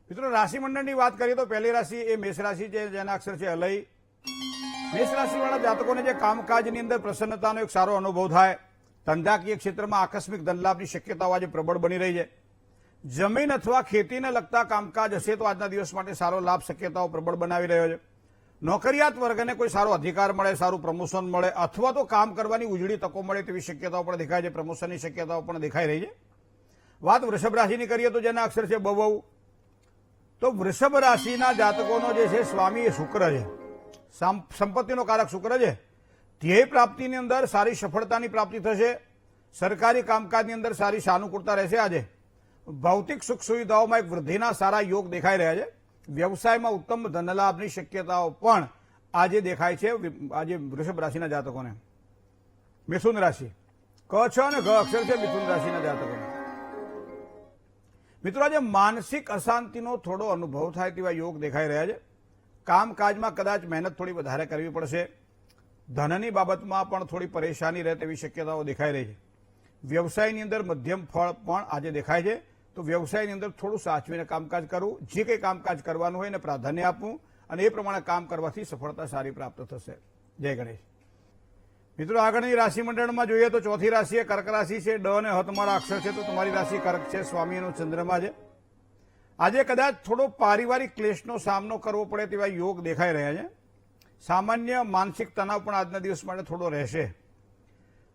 મિત્રો રાશિમંડળની વાત કરીએ તો પહેલી રાશિ એ મેષ રાશિ છે, જેના અક્ષર છે અલય. મેષ રાશિવાળા જાતકોને જે કામકાજની અંદર પ્રસન્નતાનો એક સારો અનુભવ થાય, ધંધાકીય ક્ષેત્રમાં આકસ્મિક ધનલાભની શક્યતાઓ આજે પ્રબળ બની રહી છે. જમીન અથવા ખેતીને લગતા કામકાજ હશે તો આજના દિવસ માટે સારો લાભ શક્યતાઓ પ્રબળ બનાવી રહ્યો છે. નોકરિયાત વર્ગને કોઈ સારો અધિકાર મળે, સારું પ્રમોશન મળે અથવા તો કામ કરવાની ઉજળી તકો મળે તેવી શક્યતાઓ પણ દેખાય છે. પ્રમોશનની શક્યતાઓ પણ દેખાઈ રહી છે. વાત વૃષભ રાશિની કરીએ તો જેના અક્ષર છે બહુ, તો વૃષભ રાશિના જાતકોનો જે છે સ્વામી એ શુક્ર છે, સંપત્તિનો કારક શુક્ર છે. ધ્યેય પ્રાપ્તિની અંદર સારી સફળતાની પ્રાપ્તિ થશે. સરકારી કામકાજની અંદર સારી સાનુકૂળતા રહેશે. આજે ભૌતિક સુખ સુવિધાઓમાં એક વૃદ્ધિના સારા યોગ દેખાઈ રહ્યા છે. વ્યવસાયમાં ઉત્તમ ધનલાભની શક્યતાઓ પણ આજે દેખાય છે આજે વૃષભ રાશિના જાતકોને. મિથુન રાશિ ક છ અને ઘ અક્ષર છે મિથુન રાશિના જાતકોને. મિત્રો આજે માનસિક અશાંતિનો થોડો અનુભવ થાય તેવા યોગ દેખાઈ રહ્યા છે. કામકાજમાં કદાચ મહેનત થોડી વધારે કરવી પડશે. ધનની બાબતમાં પણ થોડી પરેશાની રહે તેવી શક્યતાઓ દેખાઈ રહી છે. વ્યવસાયની અંદર મધ્યમ ફળ પણ આજે દેખાય છે. તો વ્યવસાયની અંદર થોડું સાચવીને કામકાજ કરવું, જે કંઈ કામકાજ કરવાનું હોય એને પ્રાધાન્ય આપવું અને એ પ્રમાણે કામ કરવાથી સફળતા સારી પ્રાપ્ત થશે. જય ગણેશ. મિત્રો આગળની રાશિ મંડળમાં જોઈએ તો ચોથી રાશિ એ કર્ક રાશિ છે. ડ અને હ તમારા અક્ષર છે, તો તમારી રાશિ કર્ક છે. સ્વામીનો ચંદ્રમા છે. આજે કદાચ થોડો પારિવારિક ક્લેશનો સામનો કરવો પડે તેવા યોગ દેખાઈ રહ્યા છે. સામાન્ય માનસિક તણાવ પણ આજના દિવસ માટે થોડો રહેશે.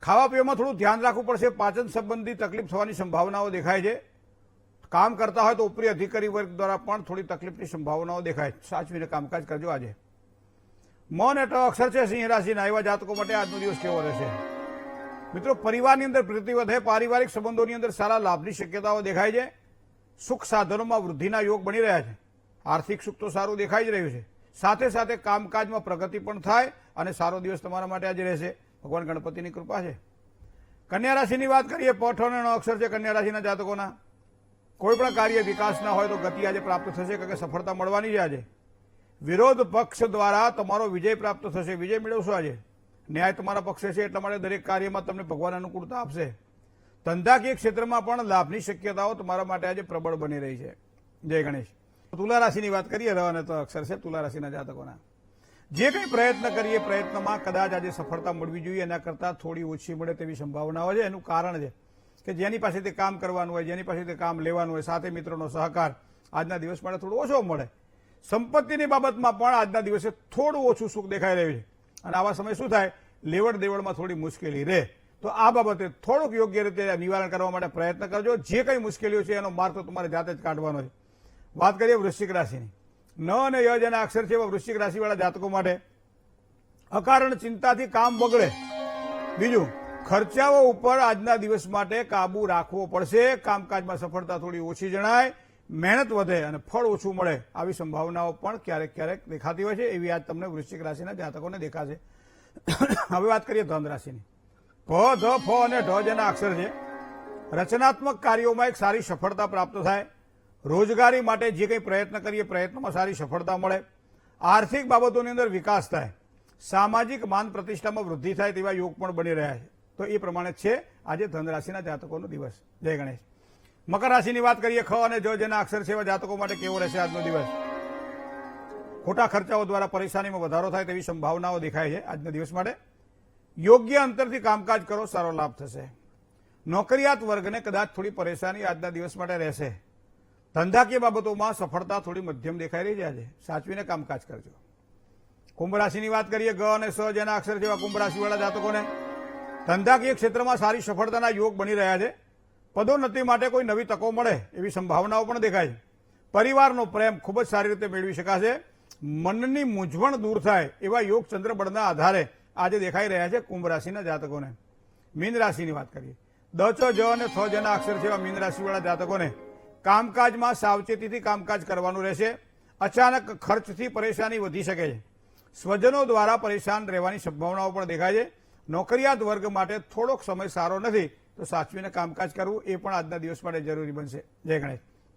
ખાવા પીવામાં થોડું ધ્યાન રાખવું પડશે. પાચન સંબંધી તકલીફ થવાની સંભાવનાઓ દેખાય છે. કામ કરતા હોય તો ઉપરી અધિકારી વર્ગ દ્વારા પણ થોડી તકલીફની સંભાવનાઓ દેખાય. સાચવીને કામકાજ કરજો. આજે મ અને ટ અક્ષર છે સિંહ રાશિના, એવા જાતકો માટે આજનો દિવસ કેવો રહેશે? મિત્રો પરિવારની અંદર પ્રીતિ વધે. પારિવારિક સંબંધોની અંદર સારા લાભની શક્યતાઓ દેખાય છે. સુખ સાધનોમાં વૃદ્ધિના યોગ બની રહ્યા છે. આર્થિક સુખ તો સારું દેખાઈ જ રહ્યું છે. સાથે સાથે કામકાજમાં પ્રગતિ પણ થાય અને સારો દિવસ તમારા માટે આજે રહેશે. ભગવાન ગણપતિની કૃપા છે. કન્યા રાશિની વાત કરીએ. પ ઠ અને ણ અક્ષર છે કન્યા રાશિના જાતકોના. કોઈ પણ કાર્ય વિકાસના હોય તો ગતિ આજે પ્રાપ્ત થશે, કારણ કે સફળતા મળવાની છે. આજે વિરોધ પક્ષ દ્વારા તમારો વિજય પ્રાપ્ત થશે. વિજય મેળવશો. આજે ન્યાય તમારા પક્ષે છે, એટલા માટે દરેક કાર્યમાં તમને ભગવાન અનુકૂળતા આપશે. ધંધાકીય ક્ષેત્રમાં પણ લાભની શક્યતાઓ તમારા માટે આજે પ્રબળ બની રહી છે. જય ગણેશ. તુલા રાશિની વાત કરીએ. ર અને તો અક્ષર છે તુલા રાશિના જાતકોના. જે કંઈ પ્રયત્ન કરીએ પ્રયત્નમાં કદાચ આજે સફળતા મળવી જોઈએ, એના કરતાં થોડી ઓછી મળે તેવી સંભાવનાઓ છે. એનું કારણ છે કે જેની પાસેથી કામ કરવાનું હોય, જેની પાસેથી કામ લેવાનું હોય, સાથે મિત્રોનો સહકાર આજના દિવસ માટે થોડો ઓછો મળે. સંપત્તિની બાબતમાં પણ આજના દિવસે થોડું ઓછું સુખ દેખાઈ રહ્યું છે. અને આવા સમય શું થાય, લેવડ દેવડમાં થોડી મુશ્કેલી રહે. તો આ બાબતે થોડુંક યોગ્ય રીતે નિવારણ કરવા માટે પ્રયત્ન કરજો. જે કંઈ મુશ્કેલીઓ છે એનો માર્ગ તો તમારે જાતે જ કાઢવાનો છે. વાત કરીએ વૃશ્ચિક રાશિની. ન અને ય જેના અક્ષર છે એવા વૃશ્ચિક રાશિવાળા જાતકો માટે અકારણ ચિંતાથી કામ બગડે. બીજું, ખર્ચાઓ ઉપર આજના દિવસ માટે કાબુ રાખવો પડશે. કામકાજમાં સફળતા થોડી ઓછી જણાય, મહેનત વધે અને ફળ ઓછું મળે, આવી સંભાવનાઓ પણ ક્યારેક ક્યારેક દેખાતી હોય છે. એવી આજ તમને વૃશ્ચિક રાશિના જાતકોને દેખાશે. હવે વાત કરીએ ધન રાશિની. પ ધ ફ અને ઢ જેના અક્ષર છે. રચનાત્મક કાર્યોમાં એક સારી સફળતા પ્રાપ્ત થાય. રોજગારી માટે જે કંઈ પ્રયત્ન કરીએ પ્રયત્નમાં સારી સફળતા મળે. આર્થિક બાબતોની અંદર વિકાસ થાય. સામાજિક માન પ્રતિષ્ઠામાં વૃદ્ધિ થાય તેવા યોગ પણ બની રહ્યા છે. તો એ પ્રમાણે છે આજે ધન રાશિના જાતકોનો દિવસ. જય ગણેશ. મકર રાશિની વાત કરીએ. ખ અને જ જેના અક્ષર છે એવા જાતકો માટે કેવો રહેશે આજનો દિવસ? ખોટા ખર્ચાઓ દ્વારા પરેશાનીમાં વધારો થાય તેવી સંભાવનાઓ દેખાય છે આજના દિવસ માટે. યોગ્ય અંતરથી કામકાજ કરો, સારો લાભ થશે. નોકરિયાત વર્ગને કદાચ થોડી પરેશાની આજના દિવસ માટે રહેશે. ધંધાકીય બાબતોમાં સફળતા થોડી મધ્યમ દેખાઈ રહી છે. આજે સાચવીને કામકાજ કરજો. કુંભ રાશિની વાત કરીએ. ગ અને સ જેના અક્ષર જેવા કુંભ રાશિવાળા જાતકોને ધંધાકીય ક્ષેત્રમાં સારી સફળતાના યોગ બની રહ્યા છે. પદોન્નતિ માટે કોઈ નવી તકો મળે એવી સંભાવનાઓ પણ દેખાય છે. પરિવારનો પ્રેમ ખૂબ જ સારી રીતે મેળવી શકાશે. મનની મૂંઝવણ દૂર થાય એવા યોગ ચંદ્રબળના આધારે આજે દેખાઈ રહ્યા છે કુંભ રાશિના જાતકોને. મીન રાશિની વાત કરીએ. દ ચ જ અને થ જેના અક્ષર છે એવા મીન રાશિવાળા જાતકોને કામકાજમાં સાવચેતીથી કામકાજ કરવાનું રહેશે. અચાનક ખર્ચથી પરેશાની વધી શકે છે. સ્વજનો દ્વારા પરેશાન રહેવાની સંભાવનાઓ પણ દેખાય છે. નોકરિયાત વર્ગ માટે થોડોક સમય સારો નથી, તો સાચવીને કામકાજ કરવું એ પણ આજના દિવસ માટે જરૂરી બનશે. જય ગણેશ.